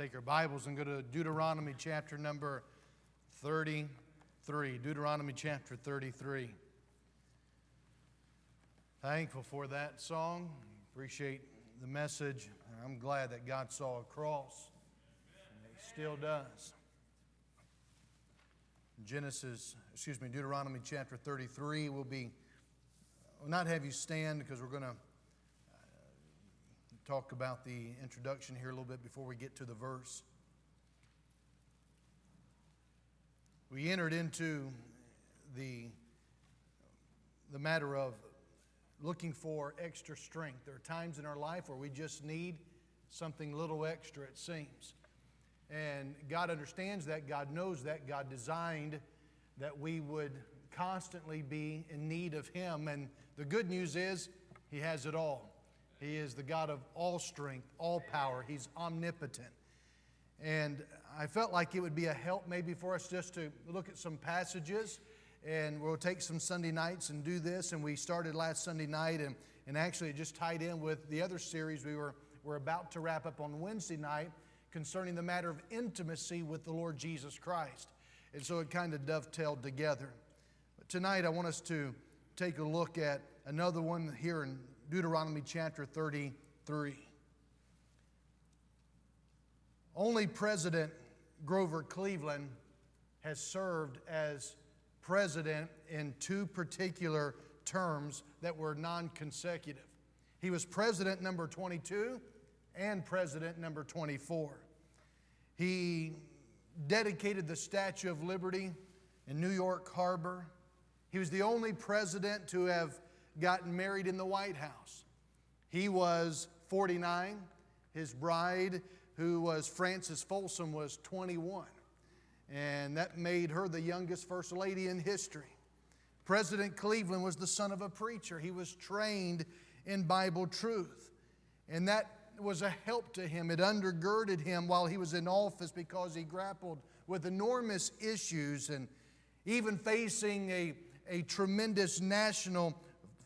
Take our Bibles and go to Deuteronomy chapter number 33. Deuteronomy chapter 33. Thankful for that song. Appreciate the message. I'm glad that God saw a cross. And He still does. Deuteronomy chapter 33 will not have you stand because we're going to talk about the introduction here a little bit before we get to the verse. We entered into the matter of looking for extra strength. There are times in our life where we just need something a little extra, it seems. And God understands that, God knows that, God designed that we would constantly be in need of Him. And the good news is, He has it all. He is the God of all strength, all power. He's omnipotent. And I felt like it would be a help maybe for us just to look at some passages. And we'll take some Sunday nights and do this. And we started last Sunday night. And actually it just tied in with the other series we're about to wrap up on Wednesday night concerning the matter of intimacy with the Lord Jesus Christ. And so it kind of dovetailed together. But tonight I want us to take a look at another one here in Deuteronomy chapter 33. Only President Grover Cleveland has served as president in two particular terms that were non-consecutive. He was president number 22 and president number 24. He dedicated the Statue of Liberty in New York Harbor. He was the only president to have gotten married in the White House. He was 49. His bride, who was Frances Folsom, was 21. And that made her the youngest first lady in history. President Cleveland was the son of a preacher. He was trained in Bible truth. And that was a help to him. It undergirded him while he was in office because he grappled with enormous issues and even facing a tremendous national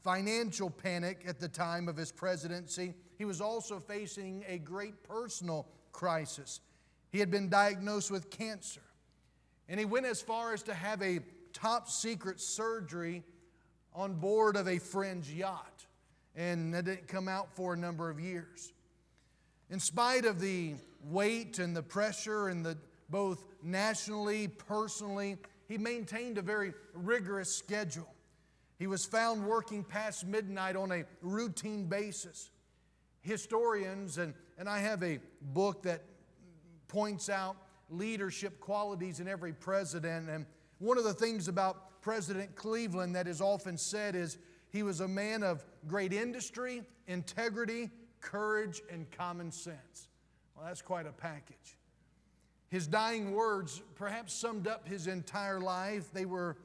financial panic at the time of his presidency. He was also facing a great personal crisis. He had been diagnosed with cancer. And he went as far as to have a top secret surgery on board of a friend's yacht. And that didn't come out for a number of years. In spite of the weight and the pressure and both nationally, personally, he maintained a very rigorous schedule. He was found working past midnight on a routine basis. Historians, and I have a book that points out leadership qualities in every president. And one of the things about President Cleveland that is often said is he was a man of great industry, integrity, courage, and common sense. Well, that's quite a package. His dying words perhaps summed up his entire life. They were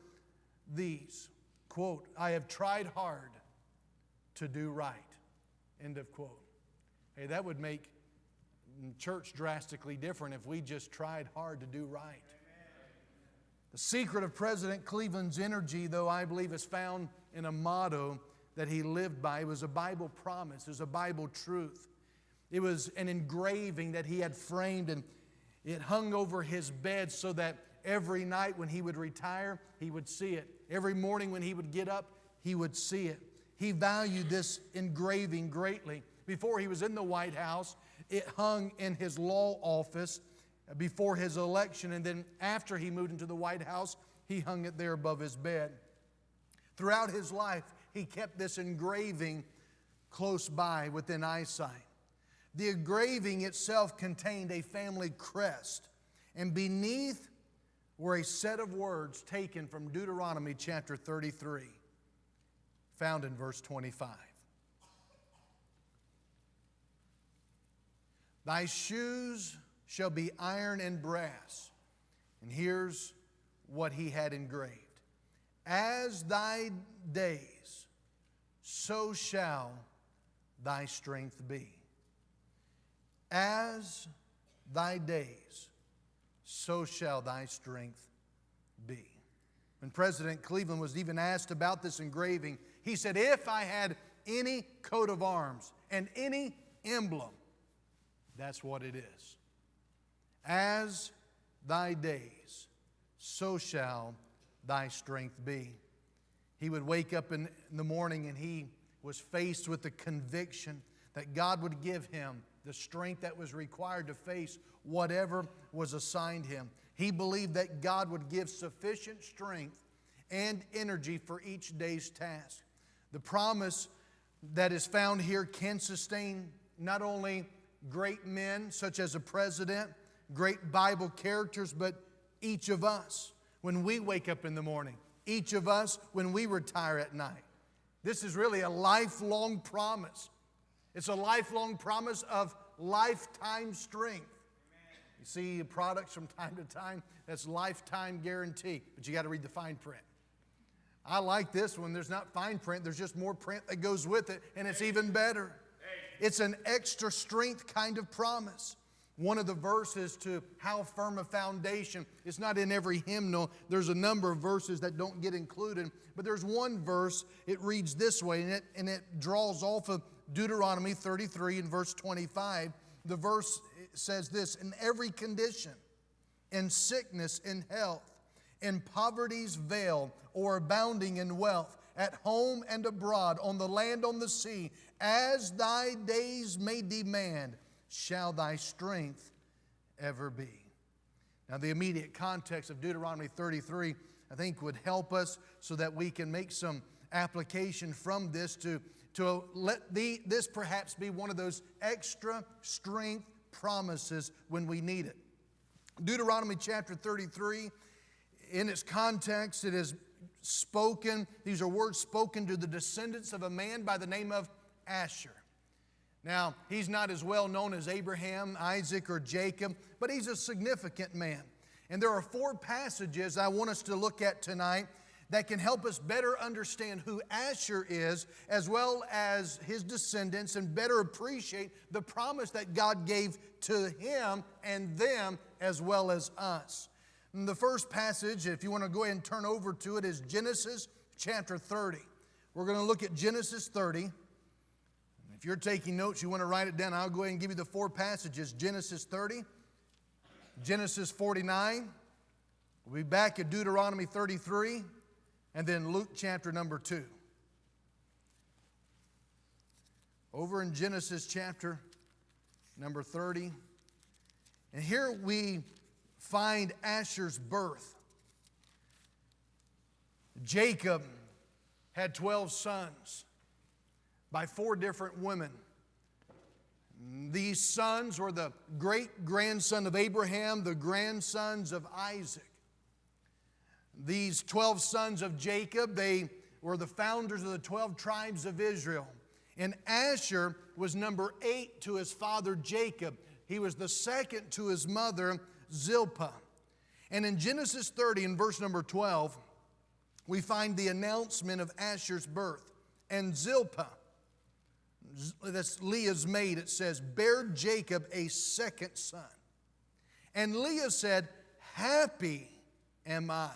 these. Quote, "I have tried hard to do right." End of quote. Hey, that would make church drastically different if we just tried hard to do right. The secret of President Cleveland's energy, though, I believe is found in a motto that he lived by. It was a Bible promise. It was a Bible truth. It was an engraving that he had framed, and it hung over his bed so that every night when he would retire, he would see it. Every morning when he would get up, he would see it. He valued this engraving greatly. Before he was in the White House, it hung in his law office before his election. And then after he moved into the White House, he hung it there above his bed. Throughout his life, he kept this engraving close by within eyesight. The engraving itself contained a family crest. And beneath were a set of words taken from Deuteronomy chapter 33, found in verse 25. Thy shoes shall be iron and brass. And here's what he had engraved. As thy days, so shall thy strength be. As thy days, so shall thy strength be. When President Cleveland was even asked about this engraving, he said, if I had any coat of arms and any emblem, that's what it is. As thy days, so shall thy strength be. He would wake up in the morning and he was faced with the conviction that God would give him the strength that was required to face whatever was assigned him. He believed that God would give sufficient strength and energy for each day's task. The promise that is found here can sustain not only great men such as a president, great Bible characters, but each of us when we wake up in the morning, each of us when we retire at night. This is really a lifelong promise. It's a lifelong promise of lifetime strength. You see products from time to time, that's lifetime guarantee, but you got to read the fine print. I like this one. There's not fine print, there's just more print that goes with it, and it's even better. It's an extra strength kind of promise. One of the verses to how firm a foundation, it's not in every hymnal. There's a number of verses that don't get included, but there's one verse, it reads this way, and it draws off of Deuteronomy 33 and verse 25. The verse says this: in every condition, in sickness, in health, in poverty's veil, or abounding in wealth, at home and abroad, on the land, on the sea, as thy days may demand, shall thy strength ever be. Now, the immediate context of Deuteronomy 33, I think, would help us so that we can make some application from this to let this perhaps be one of those extra strength promises when we need it. Deuteronomy chapter 33, in its context, it is spoken, these are words spoken to the descendants of a man by the name of Asher. Now, he's not as well known as Abraham, Isaac, or Jacob, but he's a significant man. And there are 4 passages I want us to look at tonight that can help us better understand who Asher is, as well as his descendants, and better appreciate the promise that God gave to him and them as well as us. And the first passage, if you want to go ahead and turn over to it, is Genesis chapter 30. We're going to look at Genesis 30. If you're taking notes, you want to write it down, I'll go ahead and give you the 4 passages. Genesis 30, Genesis 49, we'll be back at Deuteronomy 33, and then Luke chapter number 2. Over in Genesis chapter number 30, and here we find Asher's birth. Jacob had 12 sons by 4 different women. These sons were the great-grandson of Abraham, the grandsons of Isaac. These 12 sons of Jacob, they were the founders of the 12 tribes of Israel. And Asher was number 8 to his father Jacob. He was the second to his mother Zilpah. And in Genesis 30, in verse number 12, we find the announcement of Asher's birth. And Zilpah, that's Leah's maid, it says, bare Jacob a second son. And Leah said, happy am I,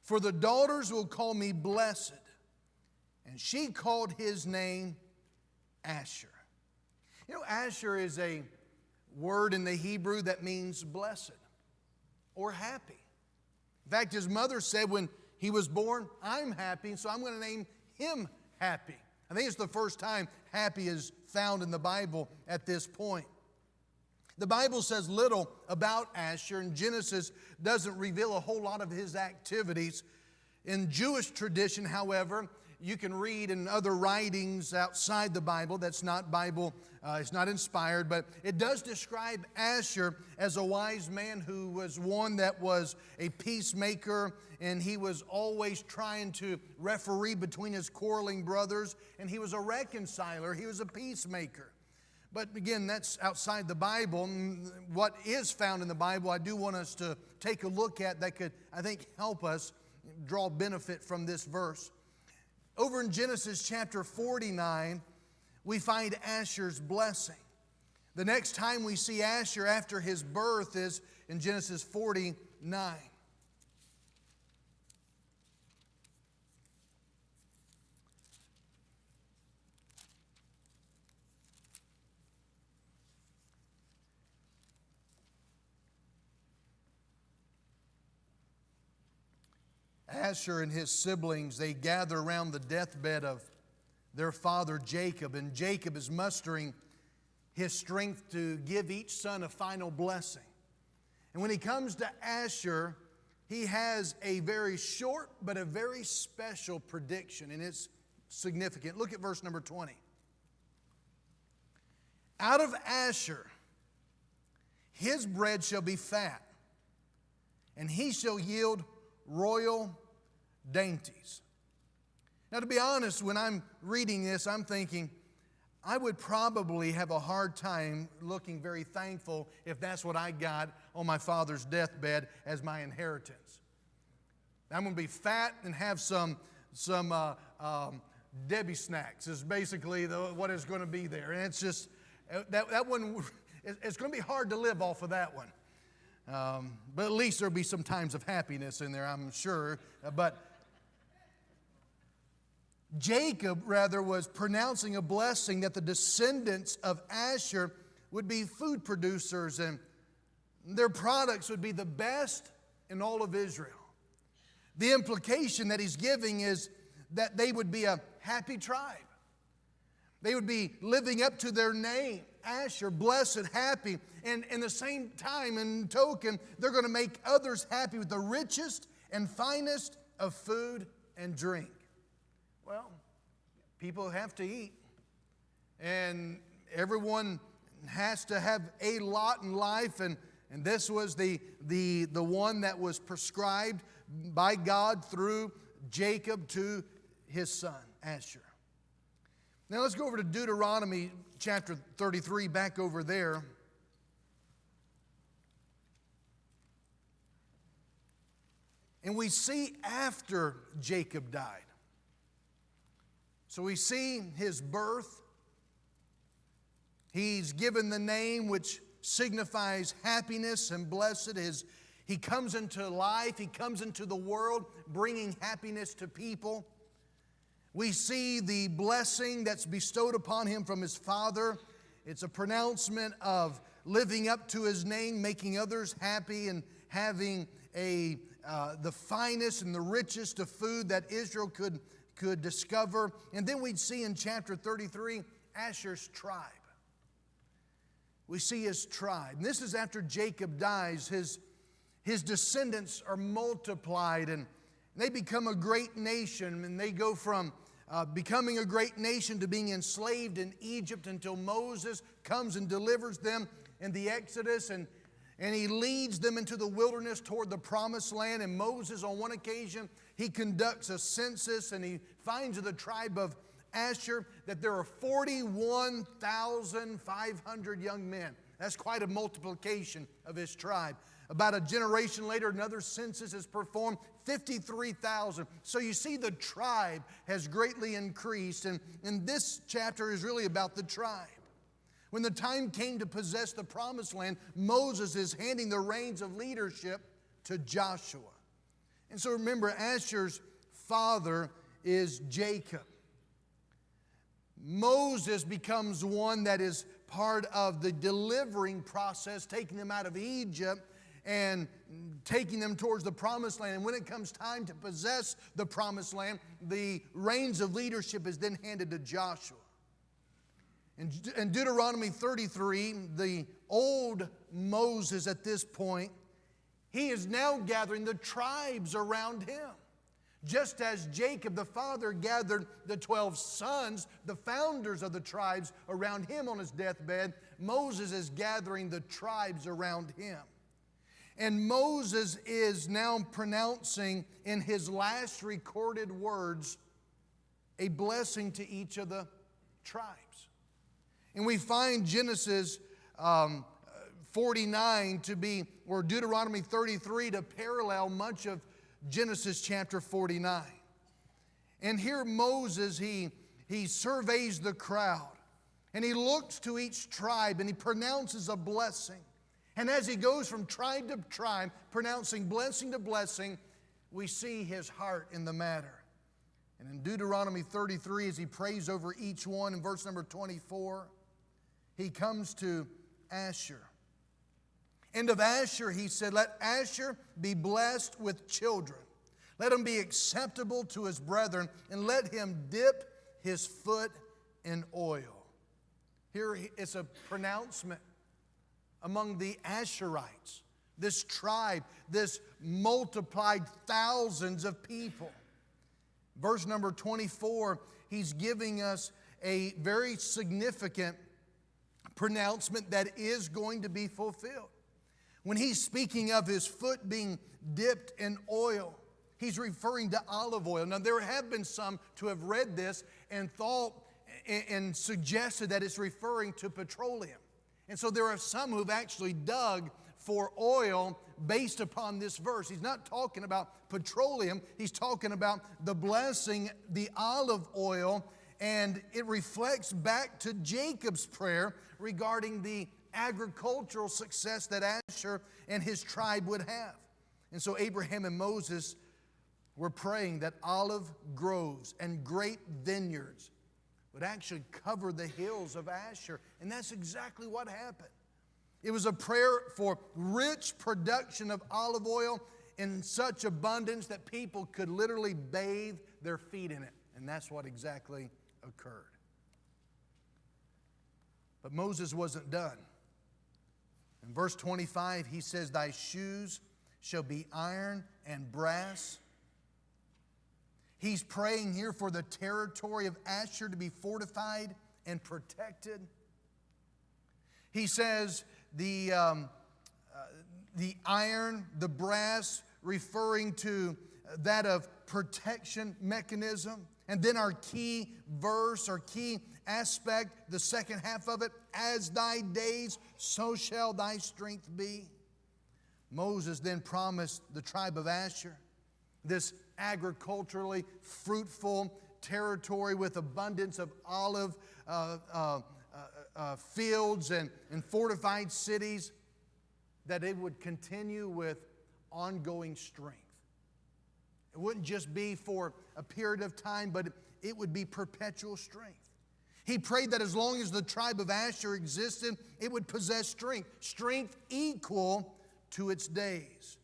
for the daughters will call me blessed. And she called his name Asher. You know, Asher is a word in the Hebrew that means blessed or happy. In fact, his mother said when he was born, I'm happy, so I'm going to name him Happy. I think it's the first time happy is found in the Bible at this point. The Bible says little about Asher, and Genesis doesn't reveal a whole lot of his activities. In Jewish tradition, however, you can read in other writings outside the Bible that's not Bible, it's not inspired, but it does describe Asher as a wise man who was one that was a peacemaker, and he was always trying to referee between his quarreling brothers, and he was a reconciler, he was a peacemaker. But again, that's outside the Bible. What is found in the Bible, I do want us to take a look at that could, I think, help us draw benefit from this verse. Over in Genesis chapter 49, we find Asher's blessing. The next time we see Asher after his birth is in Genesis 49. Asher and his siblings, they gather around the deathbed of their father Jacob, and Jacob is mustering his strength to give each son a final blessing. And when he comes to Asher, he has a very short but a very special prediction, and it's significant. Look at verse number 20. Out of Asher, his bread shall be fat, and he shall yield royal dainties. Now, to be honest, when I'm reading this, I'm thinking, I would probably have a hard time looking very thankful if that's what I got on my father's deathbed as my inheritance. I'm going to be fat and have some Debbie snacks is basically what is going to be there. And it's just, that one, it's going to be hard to live off of that one. But at least there'll be some times of happiness in there, I'm sure. But Jacob, rather, was pronouncing a blessing that the descendants of Asher would be food producers and their products would be the best in all of Israel. The implication that he's giving is that they would be a happy tribe. They would be living up to their name, Asher, blessed, happy. And in the same time and token, they're going to make others happy with the richest and finest of food and drink. Well, people have to eat, and everyone has to have a lot in life, and this was the one that was prescribed by God through Jacob to his son, Asher. Now let's go over to Deuteronomy chapter 33, back over there. And we see after Jacob died. So we see his birth. He's given the name which signifies happiness and blessed. He comes into life. He comes into the world bringing happiness to people. We see the blessing that's bestowed upon him from his father. It's a pronouncement of living up to his name, making others happy, and having the finest and the richest of food that Israel could discover. And then we'd see in chapter 33, Asher's tribe. We see his tribe. And this is after Jacob dies. His descendants are multiplied and they become a great nation. And they go from becoming a great nation to being enslaved in Egypt until Moses comes and delivers them in the Exodus. And he leads them into the wilderness toward the promised land. And Moses, on one occasion, he conducts a census and he finds in the tribe of Asher that there are 41,500 young men. That's quite a multiplication of his tribe. About a generation later, another census is performed, 53,000. So you see the tribe has greatly increased. And this chapter is really about the tribe. When the time came to possess the promised land, Moses is handing the reins of leadership to Joshua. And so remember, Asher's father is Jacob. Moses becomes one that is part of the delivering process, taking them out of Egypt and taking them towards the promised land. And when it comes time to possess the promised land, the reins of leadership is then handed to Joshua. In Deuteronomy 33, the old Moses at this point, he is now gathering the tribes around him. Just as Jacob, the father, gathered the 12 sons, the founders of the tribes, around him on his deathbed, Moses is gathering the tribes around him. And Moses is now pronouncing in his last recorded words a blessing to each of the tribes. And we find Genesis 49 to be, or Deuteronomy 33 to parallel much of Genesis chapter 49. And here Moses, he surveys the crowd. And he looks to each tribe and he pronounces a blessing. And as he goes from tribe to tribe, pronouncing blessing to blessing, we see his heart in the matter. And in Deuteronomy 33, as he prays over each one, in verse number 24, he comes to Asher. And of Asher he said, let Asher be blessed with children. Let him be acceptable to his brethren, and let him dip his foot in oil. Here it's a pronouncement among the Asherites, this tribe, this multiplied thousands of people. Verse number 24, he's giving us a very significant pronouncement that is going to be fulfilled. When he's speaking of his foot being dipped in oil, he's referring to olive oil. Now, there have been some to have read this and thought and suggested that it's referring to petroleum. And so there are some who've actually dug for oil based upon this verse. He's not talking about petroleum. He's talking about the blessing, the olive oil, and it reflects back to Jacob's prayer regarding the agricultural success that Asher and his tribe would have. And so Abraham and Moses were praying that olive groves and great vineyards would actually cover the hills of Asher. And that's exactly what happened. It was a prayer for rich production of olive oil in such abundance that people could literally bathe their feet in it. And that's what exactly occurred. But Moses wasn't done. In verse 25, he says, "Thy shoes shall be iron and brass." He's praying here for the territory of Asher to be fortified and protected. He says the iron, the brass, referring to that of protection mechanism. And then our key verse, our key aspect, the second half of it, "As thy days, so shall thy strength be." Moses then promised the tribe of Asher this agriculturally fruitful territory with abundance of olive fields and fortified cities, that it would continue with ongoing strength. It wouldn't just be for a period of time, but it would be perpetual strength. He prayed that as long as the tribe of Asher existed, it would possess strength equal to its days.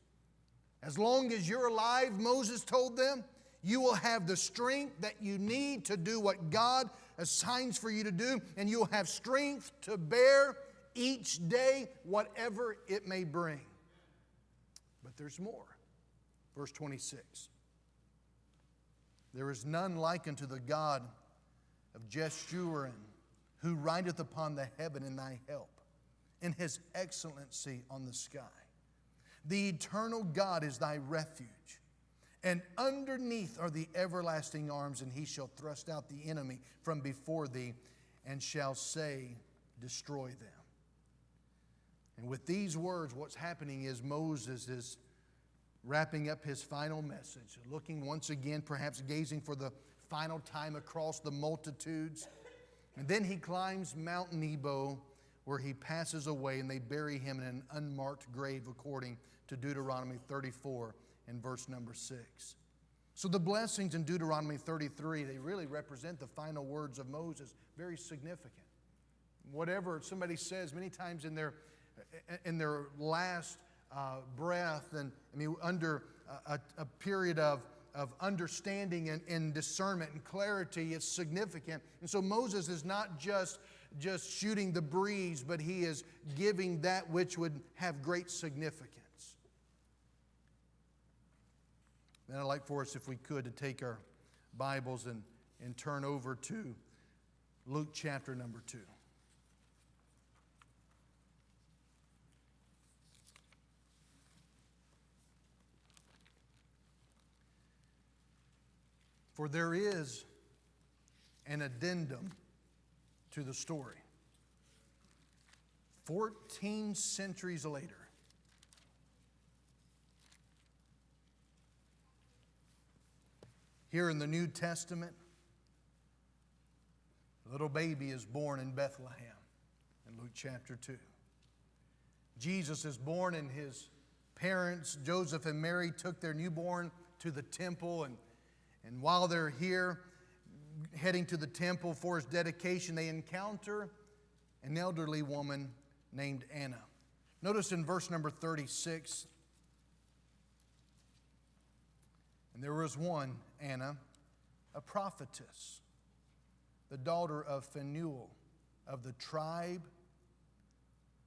As long as you're alive, Moses told them, you will have the strength that you need to do what God assigns for you to do, and you'll have strength to bear each day whatever it may bring. But there's more. Verse 26. "There is none like unto the God of Jeshurun, who rideth upon the heaven in thy help, in his excellency on the sky. The eternal God is thy refuge, and underneath are the everlasting arms, and he shall thrust out the enemy from before thee, and shall say, destroy them." And with these words, what's happening is Moses is wrapping up his final message, looking once again, perhaps gazing for the final time across the multitudes. And then he climbs Mount Nebo, where he passes away, and they bury him in an unmarked grave according to Deuteronomy 34 and verse number 6. So the blessings in Deuteronomy 33, they really represent the final words of Moses. Very significant. Whatever somebody says many times in their last breath, and under a period of understanding and discernment and clarity, it's significant. And so Moses is not just shooting the breeze, but he is giving that which would have great significance. And I'd like for us, if we could, to take our Bibles and turn over to Luke chapter number 2. For there is an addendum to the story. 14 centuries later, here in the New Testament, a little baby is born in Bethlehem in Luke chapter 2. Jesus is born, and his parents, Joseph and Mary, took their newborn to the temple, and while they're here, heading to the temple for his dedication, they encounter an elderly woman named Anna. Notice in verse number 36, And there was one, Anna, a prophetess, the daughter of Phanuel of the tribe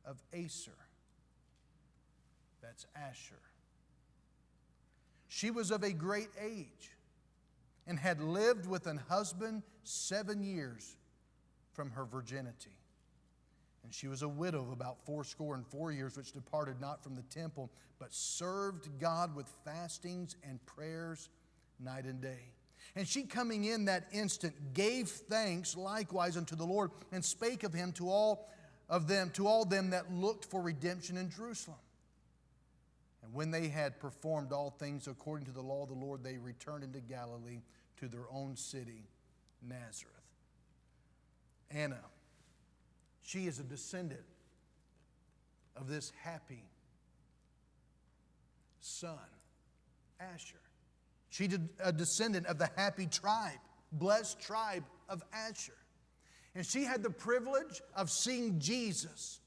of Aser. That's Asher. She was of a great age and had lived with an husband 7 years from her virginity. And she was a widow of about 84 years, which departed not from the temple, but served God with fastings and prayers night and day. And she, coming in that instant, gave thanks likewise unto the Lord, and spake of him to all them that looked for redemption in Jerusalem. And when they had performed all things according to the law of the Lord, they returned into Galilee to their own city, Nazareth. Anna, she is a descendant of this happy son, Asher. She's a descendant of the happy tribe, blessed tribe of Asher. And she had the privilege of seeing Jesus,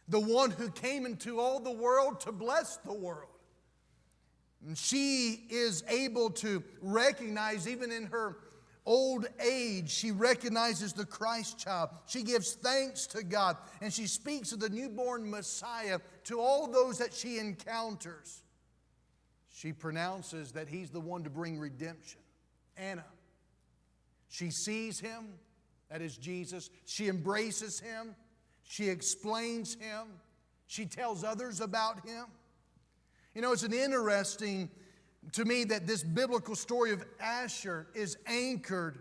the one who came into all the world to bless the world. And she is able to recognize, even in her old age, she recognizes the Christ child. She gives thanks to God, and she speaks of the newborn Messiah to all those that she encounters. She pronounces that he's the one to bring redemption. Anna, she sees him, that is Jesus. She embraces him. She explains him. She tells others about him. You know, it's an interesting to me that this biblical story of Asher is anchored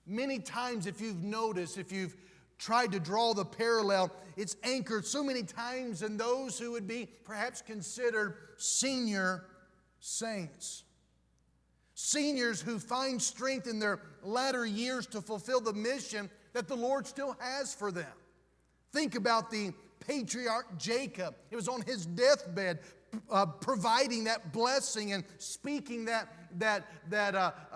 many times. If you've noticed, if you've tried to draw the parallel, it's anchored so many times in those who would be perhaps considered senior saints. Seniors who find strength in their latter years to fulfill the mission that the Lord still has for them. Think about the patriarch Jacob. It was on his deathbed, providing that blessing and speaking that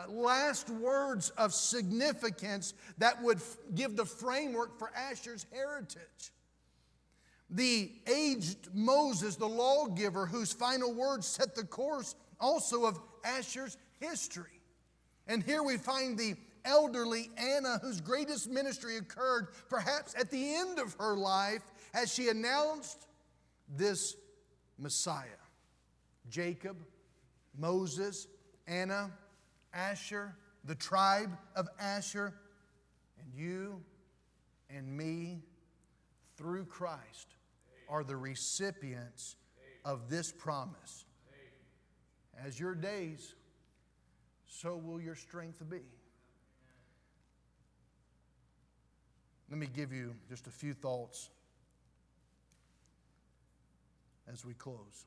last words of significance that would give the framework for Asher's heritage. The aged Moses, the lawgiver, whose final words set the course also of Asher's history. And here we find the elderly Anna, whose greatest ministry occurred perhaps at the end of her life as she announced this Messiah. Jacob, Moses, Anna, Asher, the tribe of Asher, and you and me, through Christ, are the recipients of this promise. As your days, so will your strength be. Let me give you just a few thoughts as we close.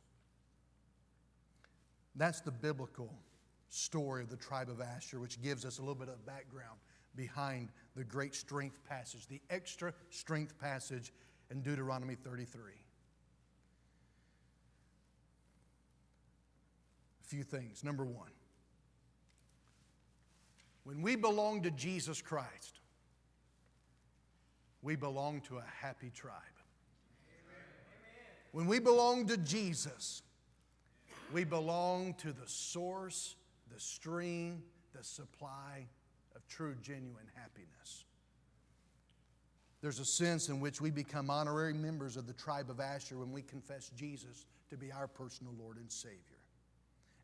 That's the biblical story of the tribe of Asher, which gives us a little bit of background behind the great strength passage, the extra strength passage in Deuteronomy 33. A few things. Number one, when we belong to Jesus Christ, we belong to a happy tribe. When we belong to Jesus, we belong to the source, the stream, the supply of true, genuine happiness. There's a sense in which we become honorary members of the tribe of Asher when we confess Jesus to be our personal Lord and Savior.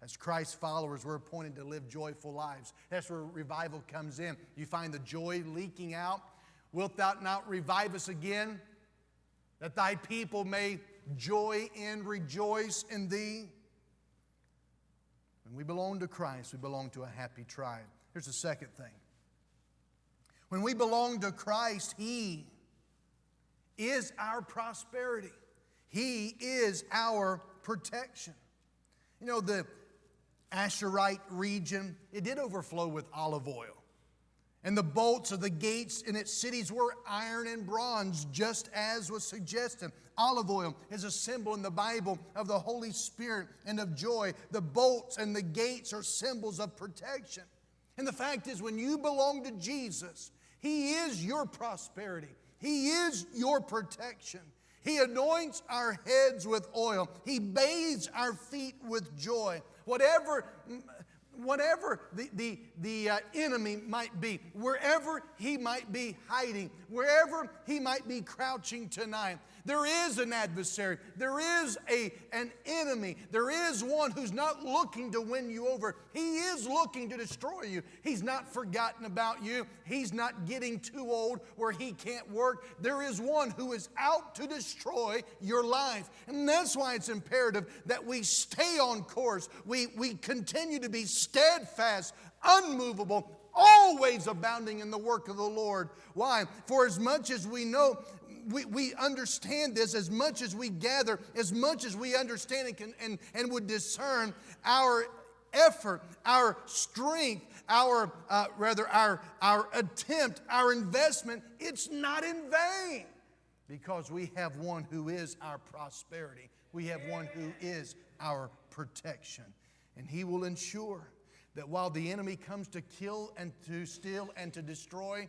As Christ's followers, we're appointed to live joyful lives. That's where revival comes in. You find the joy leaking out. Wilt thou not revive us again, that thy people may joy and rejoice in thee? When we belong to Christ, we belong to a happy tribe. Here's the second thing. When we belong to Christ, He is our prosperity. He is our protection. You know, the Asherite region, it did overflow with olive oil. And the bolts of the gates in its cities were iron and bronze, just as was suggested. Olive oil is a symbol in the Bible of the Holy Spirit and of joy. The bolts and the gates are symbols of protection. And the fact is, when you belong to Jesus, He is your prosperity. He is your protection. He anoints our heads with oil. He bathes our feet with joy. Whatever whatever the enemy might be, wherever he might be hiding, wherever he might be crouching tonight, there is an adversary. There is an enemy. There is one who's not looking to win you over. He is looking to destroy you. He's not forgotten about you. He's not getting too old where he can't work. There is one who is out to destroy your life. And that's why it's imperative that we stay on course. We continue to be steadfast, unmovable, always abounding in the work of the Lord. Why? For as much as we know, we understand this, as much as we gather, as much as we understand and would discern, our effort, our strength, our attempt, our investment, it's not in vain. Because we have one who is our prosperity. We have one who is our protection. And He will ensure that while the enemy comes to kill and to steal and to destroy,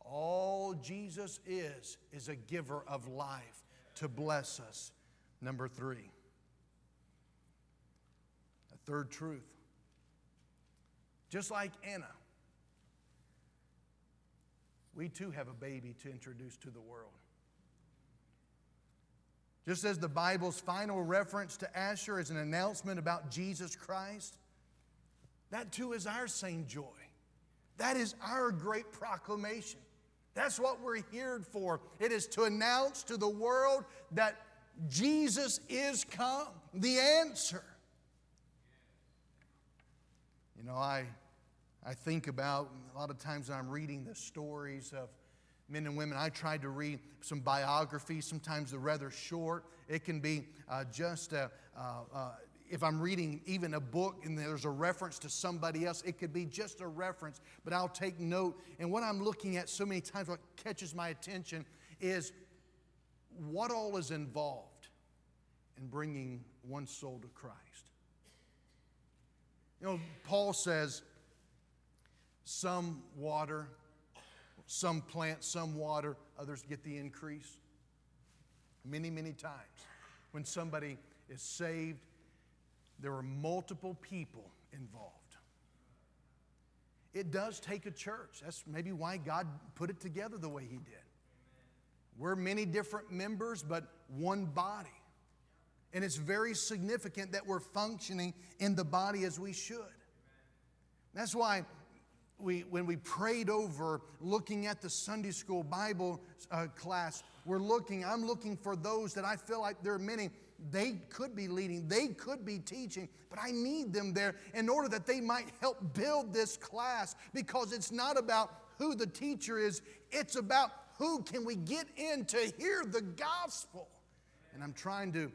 all Jesus is a giver of life to bless us. Number 3, a third truth. Just like Anna, we too have a baby to introduce to the world. Just as the Bible's final reference to Asher is an announcement about Jesus Christ, that too is our same joy. That is our great proclamation. That's what we're here for. It is to announce to the world that Jesus is come, the answer. You know, I think about, a lot of times when I'm reading the stories of men and women, I tried to read some biographies. Sometimes they're rather short. It can be if I'm reading even a book and there's a reference to somebody else, it could be just a reference, but I'll take note. And what I'm looking at so many times, what catches my attention is what all is involved in bringing one soul to Christ. You know, Paul says, some water, some plant, some water, others get the increase. Many, many times when somebody is saved, there are multiple people involved. It does take a church. That's maybe why God put it together the way He did. We're many different members, but one body. And it's very significant that we're functioning in the body as we should. That's why when we prayed over looking at the Sunday school Bible class, I'm looking for those that I feel like there are many. They could be leading, they could be teaching, but I need them there in order that they might help build this class, because it's not about who the teacher is, it's about who can we get in to hear the gospel. And I'm trying to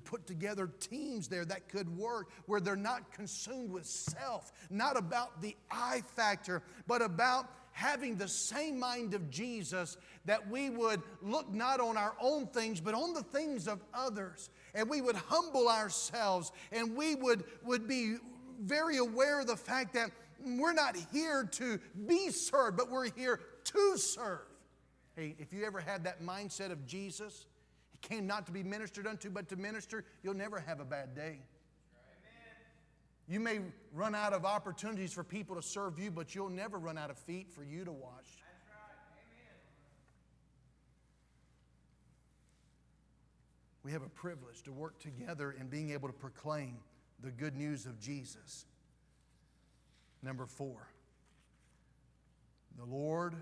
put together teams there that could work, where they're not consumed with self, not about the I factor, but about having the same mind of Jesus, that we would look not on our own things, but on the things of others. And we would humble ourselves, and we would be very aware of the fact that we're not here to be served, but we're here to serve. Hey, if you ever had that mindset of Jesus, He came not to be ministered unto, but to minister, you'll never have a bad day. You may run out of opportunities for people to serve you, but you'll never run out of feet for you to wash. That's right. Amen. We have a privilege to work together in being able to proclaim the good news of Jesus. Number 4, the Lord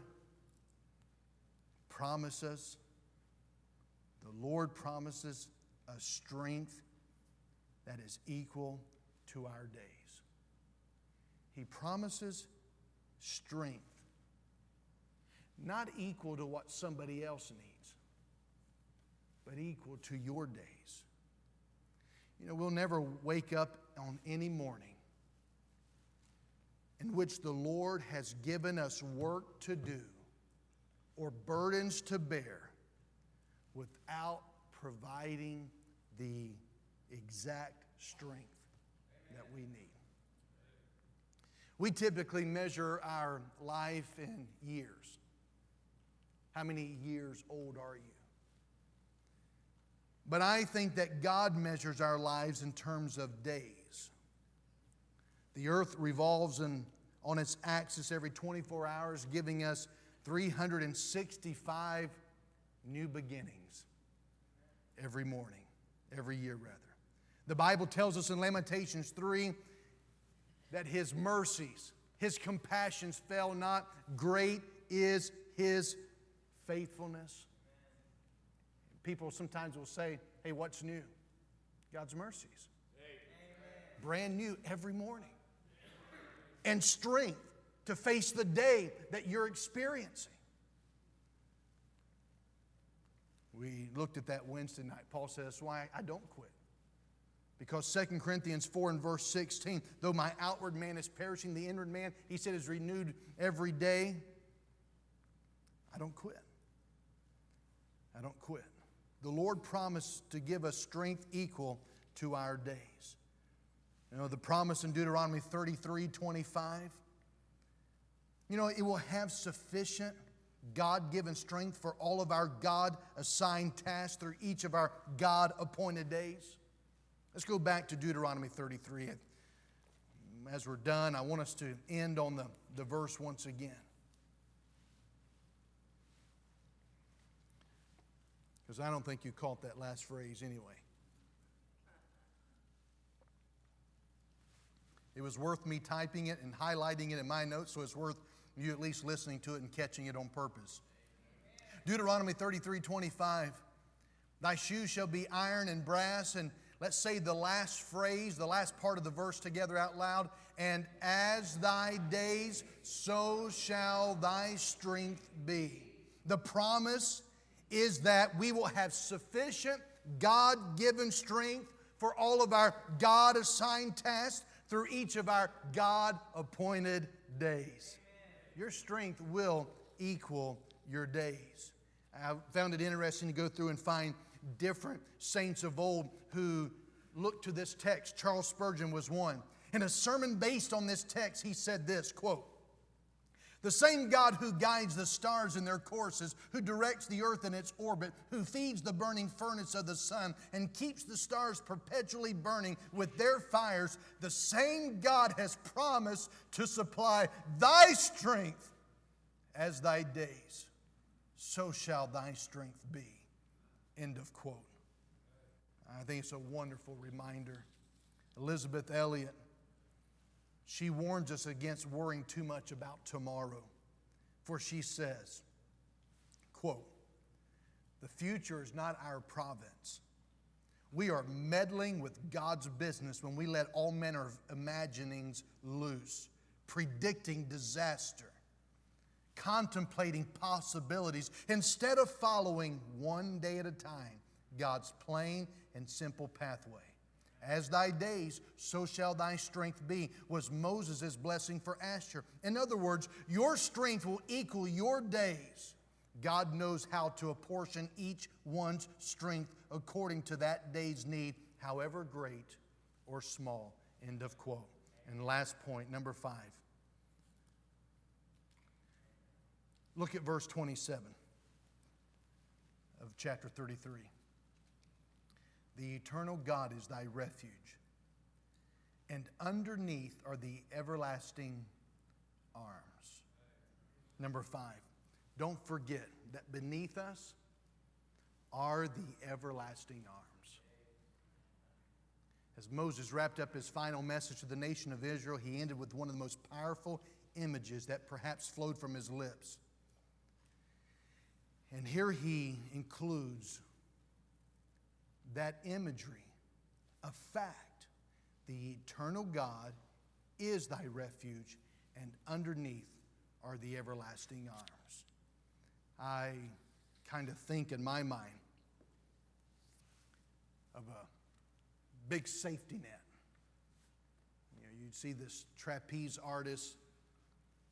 promises a strength that is equal to our days. He promises strength, not equal to what somebody else needs, but equal to your days. You know, we'll never wake up on any morning in which the Lord has given us work to do or burdens to bear without providing the exact strength that we need. We typically measure our life in years. How many years old are you? But I think that God measures our lives in terms of days. The earth revolves on its axis every 24 hours, giving us 365 new beginnings every morning, every year rather. The Bible tells us in Lamentations 3 that His mercies, His compassions fail not. Great is His faithfulness. People sometimes will say, hey, what's new? God's mercies. Brand new every morning. And strength to face the day that you're experiencing. We looked at that Wednesday night. Paul says, that's why I don't quit. Because 2 Corinthians 4 and verse 16, though my outward man is perishing, the inward man, he said, is renewed every day. I don't quit. I don't quit. The Lord promised to give us strength equal to our days. You know, the promise in Deuteronomy 33:25, you know, it will have sufficient God-given strength for all of our God-assigned tasks through each of our God-appointed days. Let's go back to Deuteronomy 33. As we're done, I want us to end on the verse once again. Because I don't think you caught that last phrase anyway. It was worth me typing it and highlighting it in my notes, so it's worth you at least listening to it and catching it on purpose. Deuteronomy 33:25. Thy shoes shall be iron and brass. And let's say the last phrase, the last part of the verse together out loud. And as thy days, so shall thy strength be. The promise is that we will have sufficient God-given strength for all of our God-assigned tasks through each of our God-appointed days. Your strength will equal your days. I found it interesting to go through and find different saints of old who looked to this text. Charles Spurgeon was one. In a sermon based on this text, he said this, quote, "The same God who guides the stars in their courses, who directs the earth in its orbit, who feeds the burning furnace of the sun and keeps the stars perpetually burning with their fires, the same God has promised to supply thy strength as thy days. So shall thy strength be." End of quote. I think it's a wonderful reminder. Elizabeth Elliot, she warns us against worrying too much about tomorrow. For she says, quote, "The future is not our province. We are meddling with God's business when we let all manner of imaginings loose, predicting disaster, contemplating possibilities, instead of following one day at a time God's plain and simple pathway. As thy days, so shall thy strength be," was Moses' blessing for Asher. In other words, your strength will equal your days. God knows how to apportion each one's strength according to that day's need, however great or small. End of quote. And last point, number 5. Look at verse 27 of chapter 33. "The eternal God is thy refuge, and underneath are the everlasting arms." Number 5, don't forget that beneath us are the everlasting arms. As Moses wrapped up his final message to the nation of Israel, he ended with one of the most powerful images that perhaps flowed from his lips. And here he includes that imagery of fact. The eternal God is thy refuge, and underneath are the everlasting arms. I kind of think in my mind of a big safety net. You know, you'd see this trapeze artist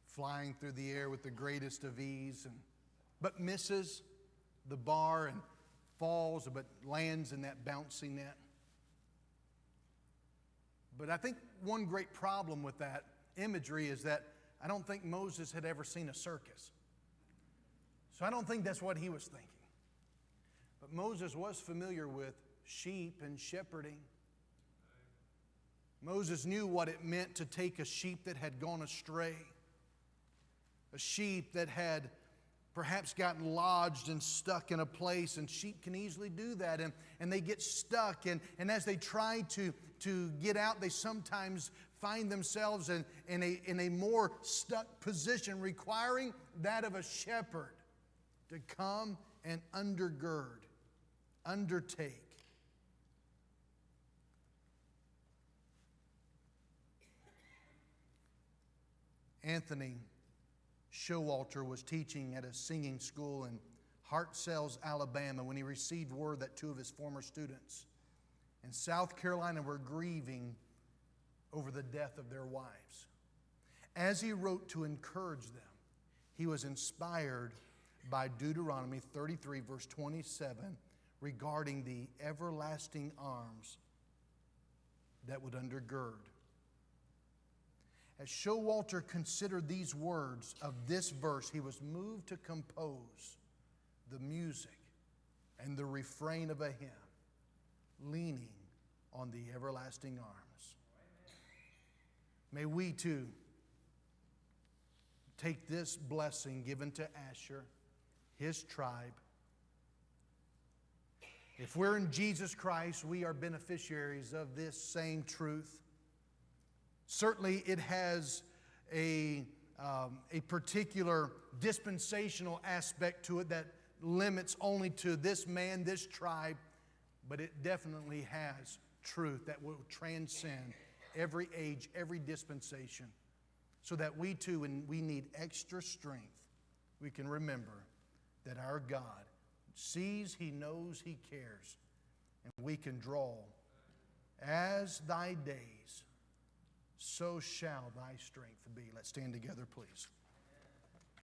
flying through the air with the greatest of ease, but misses the bar and falls, but lands in that bouncy net. But I think one great problem with that imagery is that I don't think Moses had ever seen a circus. So I don't think that's what he was thinking. But Moses was familiar with sheep and shepherding. Moses knew what it meant to take a sheep that had gone astray, a sheep that had perhaps gotten lodged and stuck in a place, and sheep can easily do that, and they get stuck, and as they try to get out, they sometimes find themselves in a more stuck position, requiring that of a shepherd to come and undergird, undertake. Anthony Showalter was teaching at a singing school in Hartselle, Alabama, when he received word that two of his former students in South Carolina were grieving over the death of their wives. As he wrote to encourage them, he was inspired by Deuteronomy 33, verse 27, regarding the everlasting arms that would undergird. As Showalter considered these words of this verse, he was moved to compose the music and the refrain of a hymn, leaning on the everlasting arms. May we too take this blessing given to Asher, his tribe. If we're in Jesus Christ, we are beneficiaries of this same truth. Certainly it has a particular dispensational aspect to it that limits only to this man, this tribe, but it definitely has truth that will transcend every age, every dispensation, so that we too, when we need extra strength, we can remember that our God sees, He knows, He cares, and we can draw. As thy days, so shall thy strength be. Let's stand together, please.